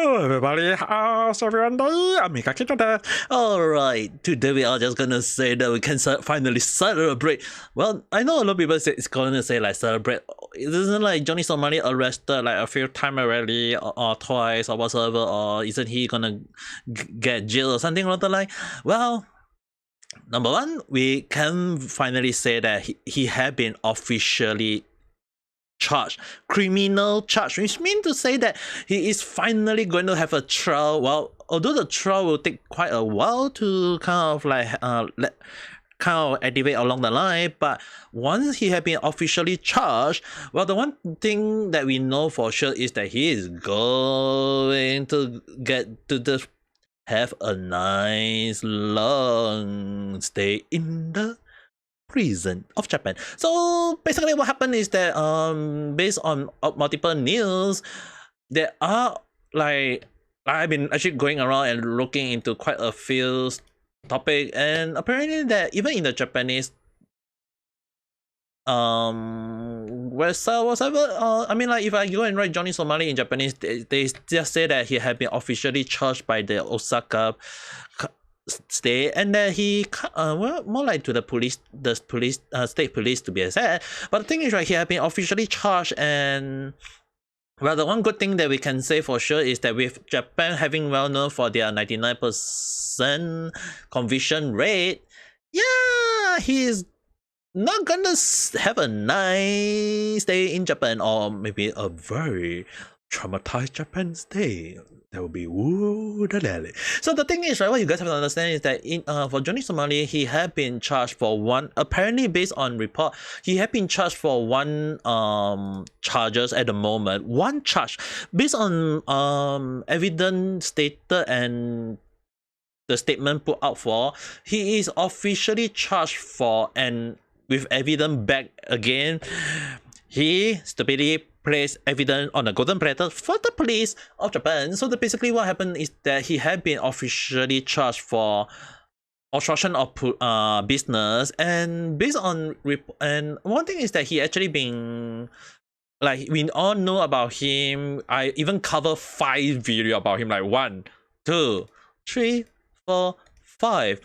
Hello everybody, how's everyone doing? Ame Gakita. Alright, today we are just gonna say that we can finally celebrate. Well, I know a lot of people say it's gonna say like celebrate. Isn't like Johnny Somali arrested like a few times already or twice or whatsoever, or isn't he gonna get jailed or something like that? Like, well, number one, we can finally say that he had been officially charge, criminal charge, which means to say that he is finally going to have a trial. Well, although the trial will take quite a while to kind of like activate along the line, but once he had been officially charged, well, the one thing that we know for sure is that he is going to get to have a nice long stay in the prison of Japan. So basically what happened is that based on multiple news, there are like I've been actually going around and looking into quite a few topics, and apparently that even in the Japanese website whatever, I mean, like if I go and write Johnny Somali in Japanese, they just say that he had been officially charged by the Osaka state, and that he well, more like to the state police to be exact. But the thing is, right, he had been officially charged, and well, the one good thing that we can say for sure is that with Japan having well known for their 99% conviction rate, yeah, he is not gonna have a nice stay in Japan, or maybe a very traumatized Japan stay. That will be woo da lally. So the thing is, right, what you guys have to understand is that in for Johnny Somali, he had been charged for one, apparently based on report, he had been charged for one charges at the moment. One charge based on evidence stated and the statement put out for, he is officially charged for, and with evidence back again, he stupidly placed evidence on a golden platter for the police of Japan. So basically what happened is that he had been officially charged for obstruction of business, and based on and one thing is that he actually been, like, we all know about him. I even cover 5 videos about him, like 1, 2, 3, 4, 5.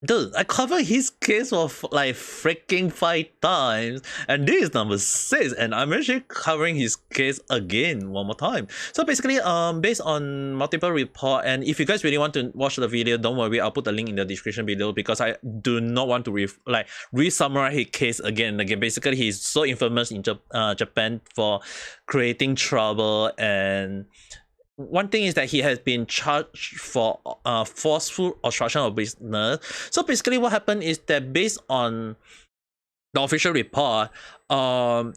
Dude, I covered his case for like freaking 5 times, and this is number 6, and I'm actually covering his case again one more time. So basically, based on multiple report, and if you guys really want to watch the video, don't worry, I'll put the link in the description below, because I do not want to re-summarize his case again and again. Basically, he's so infamous in Japan for creating trouble, and one thing is that he has been charged for forceful obstruction of business. So basically what happened is that based on the official report,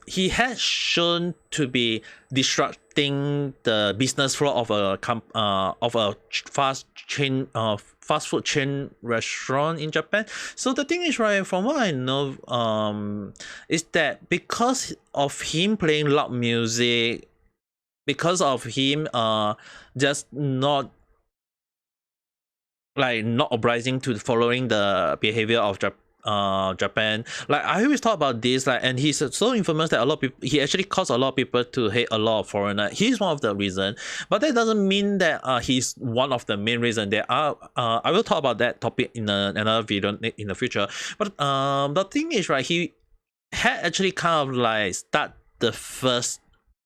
he has shown to be disrupting the business flow of a fast food chain restaurant in Japan. So the thing is, right, from what I know, is that because of him playing loud music, because of him just not obliging to following the behavior of Japan. Like, I always talk about this, like, and he's so infamous that a lot of people, he actually caused a lot of people to hate a lot of foreigners. He's one of the reason, but that doesn't mean that he's one of the main reason. There are I will talk about that topic in another video in the future. But the thing is, right, he had actually kind of like start the first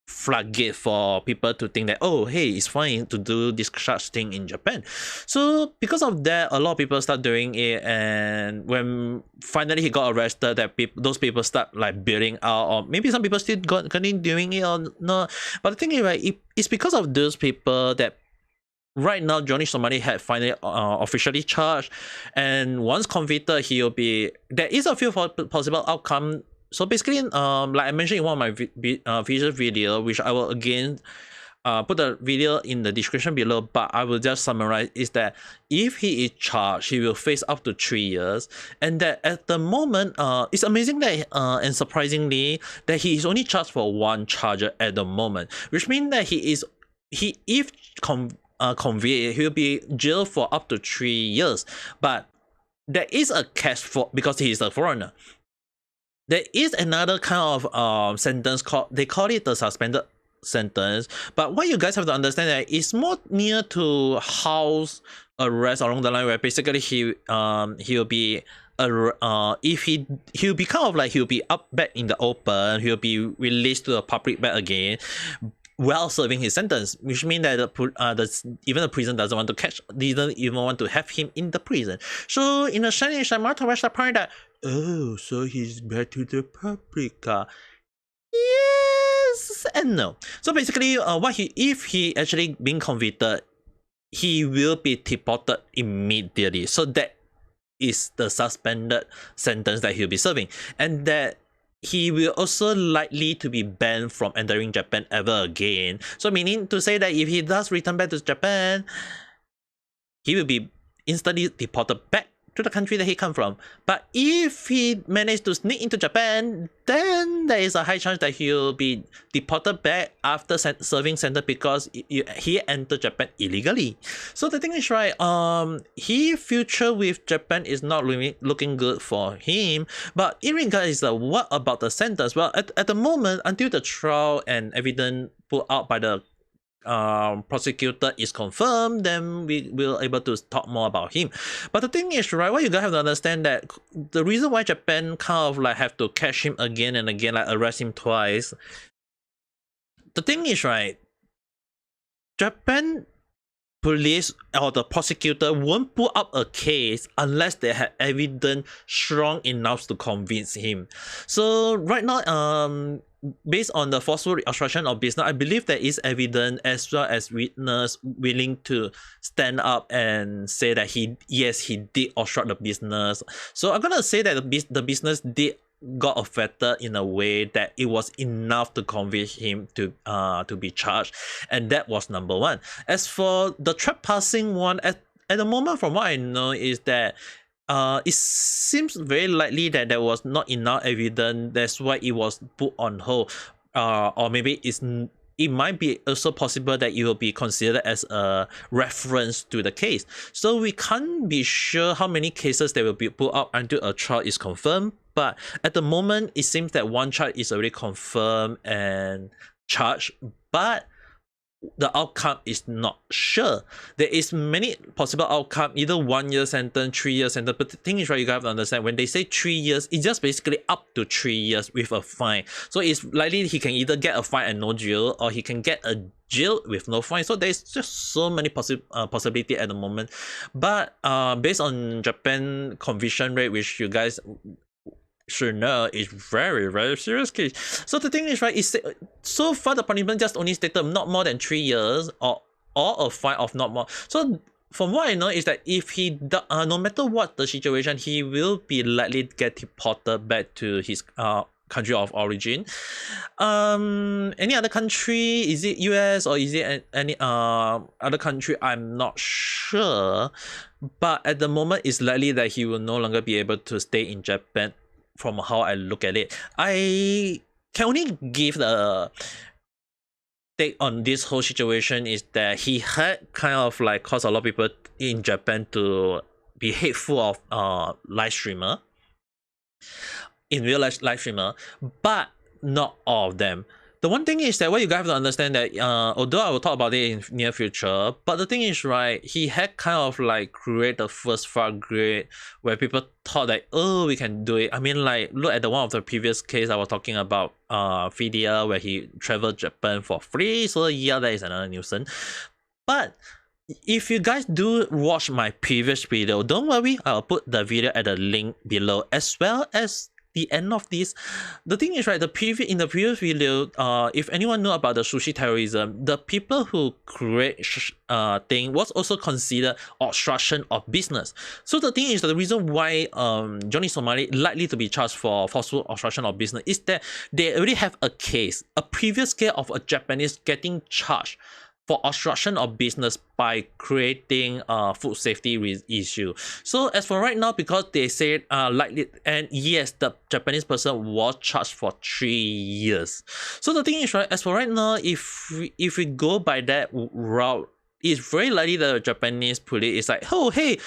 floodgate for people to think that, oh, hey, it's fine to do this such thing in Japan. So because of that, a lot of people start doing it, and when finally he got arrested, that those people start like building out, or maybe some people still continue doing it or not. But the thing is, right, it's because of those people that right now Johnny Somali had finally officially charged, and once convicted, he'll be, there is a few possible outcome. So basically, like I mentioned in one of my visual video, which I will again put the video in the description below, but I will just summarize, is that if he is charged, he will face up to 3 years, and that at the moment, it's amazing that and surprisingly that he is only charged for 1 charge at the moment, which means that if convicted, he'll be jailed for up to 3 years. But there is a catch for, because he is a foreigner. There is another kind of sentence called, they call it the suspended sentence. But what you guys have to understand that it's more near to house arrest along the line, where basically he'll be he'll be kind of like he'll be up back in the open, he'll be released to the public back again while serving his sentence, which means that even the prison doesn't want to didn't even want to have him in the prison. So in a sense, it's more towards the point that, oh, so he's back to the public. Yes and no. So basically, if he actually being convicted, he will be deported immediately. So that is the suspended sentence that he'll be serving, and that he will also likely to be banned from entering Japan ever again. So meaning to say that if he does return back to Japan, he will be instantly deported back to the country that he come from. But if he managed to sneak into Japan, then there is a high chance that he'll be deported back after serving sentence, because he entered Japan illegally. So the thing is, right, his future with Japan is not really looking good for him. But in regards to what about the sentence? Well, at the moment, until the trial and evidence put out by the prosecutor is confirmed, then we will able to talk more about him. But the thing is, right, what you guys have to understand that the reason why Japan kind of like have to catch him again and again, like arrest him twice. The thing is, right, Japan police or the prosecutor won't put up a case unless they have evidence strong enough to convince him. So right now, based on the forceful obstruction of business, I believe there is evidence as well as witness willing to stand up and say that he did obstruct the business. So I'm gonna say that the business did got affected in a way that it was enough to convince him to be charged, and that was number one. As for the trespassing one, at the moment, from what I know, is that it seems very likely that there was not enough evidence. That's why it was put on hold. Or maybe it might be also possible that it will be considered as a reference to the case. So we can't be sure how many cases they will be put up until a trial is confirmed. But at the moment, it seems that one charge is already confirmed and charged, but the outcome is not sure. There is many possible outcome, either 1 year sentence, 3 year sentence. But the thing is, right, you have to understand, when they say 3 years, it's just basically up to 3 years with a fine. So it's likely he can either get a fine and no jail, or he can get a jail with no fine. So there's just so many possibility at the moment. But based on Japan conviction rate, which you guys should know, is very, very serious case. So the thing is, right, is so far the punishment just only stated not more than 3 years or a fine of not more. So from what I know is that if he no matter what the situation, he will be likely to get deported back to his country of origin. Any other country? Is it US or is it any other country? I'm not sure. But at the moment, it's likely that he will no longer be able to stay in Japan. From how I look at it, I can only give the take on this whole situation is that he had kind of like caused a lot of people in Japan to be hateful of live streamer, in real life live streamer, but not all of them. The one thing is that what you guys have to understand that although I will talk about it in near future, but the thing is, right, he had kind of like created the first far grade where people thought that, oh, we can do it. I mean, like, look at the one of the previous case I was talking about, Fidia, where he traveled Japan for free. So yeah, that is another nuisance. But if you guys do watch my previous video, don't worry, I'll put the video at the link below, as well as the end of this. The thing is, right, in the previous video, if anyone know about the Sushi Terrorism, the people who create thing was also considered obstruction of business. So the thing is, the reason why Johnny Somali likely to be charged for forceful obstruction of business is that they already have a previous case of a Japanese getting charged for obstruction of business by creating food safety issue. So as for right now, because they said likely, and yes, the Japanese person was charged for 3 years. So the thing is, right, as for right now, if we go by that route, it's very likely that the Japanese police is like, oh, hey,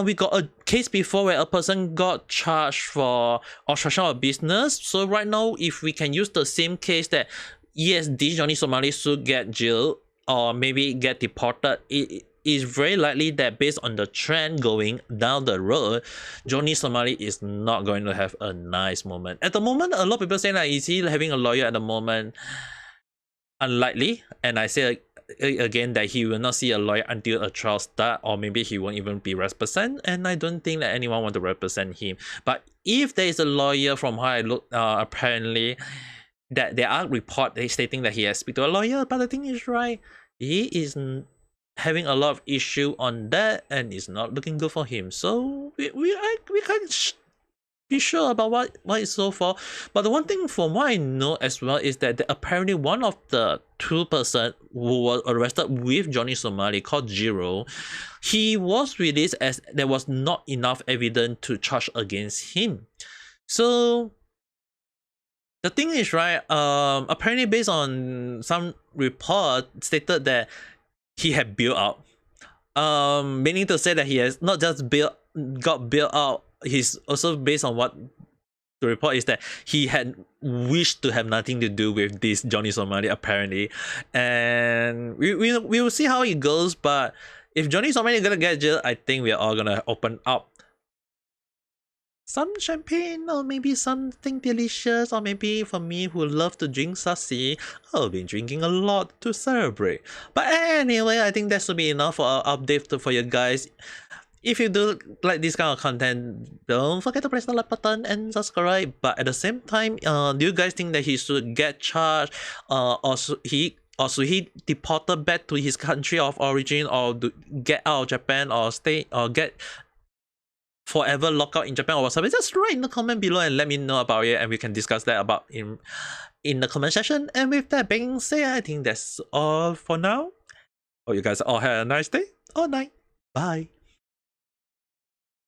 we got a case before where a person got charged for obstruction of business. So right now, if we can use the same case that, yes, this Johnny Somali should get jailed or maybe get deported. It is very likely that based on the trend going down the road, Johnny Somali is not going to have a nice moment. At the moment, a lot of people say like, is he having a lawyer at the moment? Unlikely. And I say again that he will not see a lawyer until a trial start, or maybe he won't even be represented, and I don't think that anyone want to represent him. But if there is a lawyer, from how I look, apparently that there are reports stating that he has speak to a lawyer, but the thing is, right, he is having a lot of issue on that and it's not looking good for him. So we can't be sure about what is so far. But the one thing from what I know as well is that apparently one of the two person who was arrested with Johnny Somali, called Jiro, he was released as there was not enough evidence to charge against him. So the thing is, right, apparently based on some report stated that he had built out, meaning to say that he has not just got built out, he's also, based on what the report is, that he had wished to have nothing to do with this Johnny Somali apparently. And we will see how it goes. But if Johnny Somali is gonna get jailed, I think we are all gonna open up some champagne or maybe something delicious, or maybe for me who love to drink sushi, I'll be drinking a lot to celebrate. But anyway, I think that should be enough for our update for you guys. If you do like this kind of content, don't forget to press the like button and subscribe. But at the same time, do you guys think that he should get charged, or should he deported back to his country of origin, or get out of Japan, or stay, or get forever locked out in Japan or whatever? Just write in the comment below and let me know about it, and we can discuss that about in the comment section. And with that being said, I think that's all for now. Hope you guys all have a nice day or night. Bye.